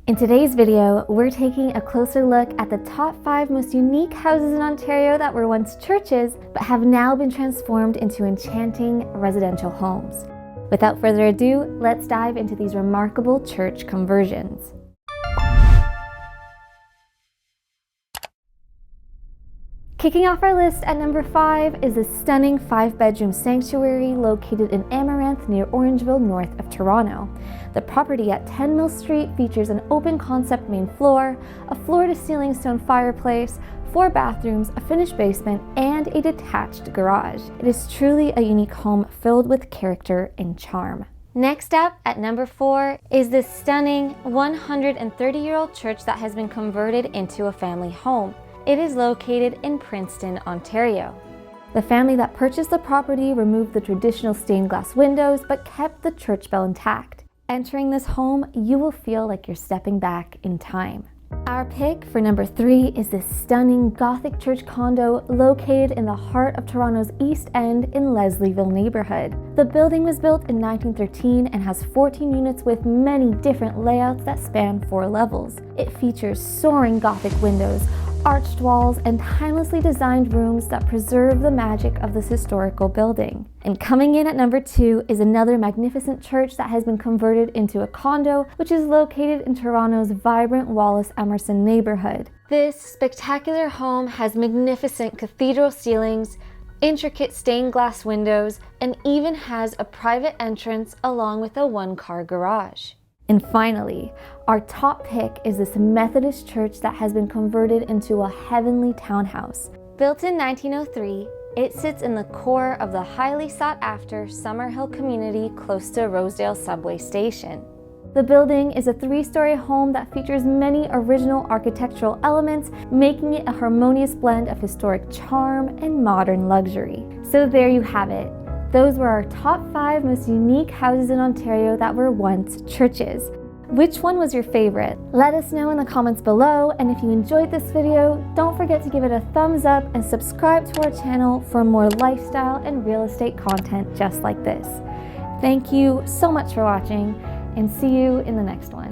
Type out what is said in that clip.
In today's video, we're taking a closer look at the top 5 most unique houses in Ontario that were once churches but have now been transformed into enchanting residential homes. Without further ado, let's dive into these remarkable church conversions. Kicking off our list at number 5 is a stunning 5-bedroom sanctuary located in Amaranth near Orangeville, north of Toronto. The property at 10 Mill Street features an open concept main floor, a floor-to-ceiling stone fireplace, 4 bathrooms, a finished basement, and a detached garage. It is truly a unique home filled with character and charm. Next up, at number 4, is this stunning 130-year-old church that has been converted into a family home. It is located in Princeton, Ontario. The family that purchased the property removed the traditional stained glass windows but kept the church bell intact. Entering this home, you will feel like you're stepping back in time. Our pick for number 3 is this stunning Gothic church condo located in the heart of Toronto's East End in Leslieville neighborhood. The building was built in 1913 and has 14 units with many different layouts that span 4 levels. It features soaring Gothic windows, arched walls, and timelessly designed rooms that preserve the magic of this historical building. And coming in at number 2 is another magnificent church that has been converted into a condo, which is located in Toronto's vibrant Wallace Emerson neighborhood. This spectacular home has magnificent cathedral ceilings, intricate stained glass windows, and even has a private entrance along with a 1-car garage. And finally, our top pick is this Methodist church that has been converted into a heavenly townhouse. Built in 1903, it sits in the core of the highly sought-after Summerhill community close to Rosedale subway station. The building is a 3-story home that features many original architectural elements, making it a harmonious blend of historic charm and modern luxury. So there you have it. Those were our top 5 most unique houses in Ontario that were once churches. Which one was your favorite? Let us know in the comments below, and if you enjoyed this video, don't forget to give it a thumbs up and subscribe to our channel for more lifestyle and real estate content just like this. Thank you so much for watching, and see you in the next one.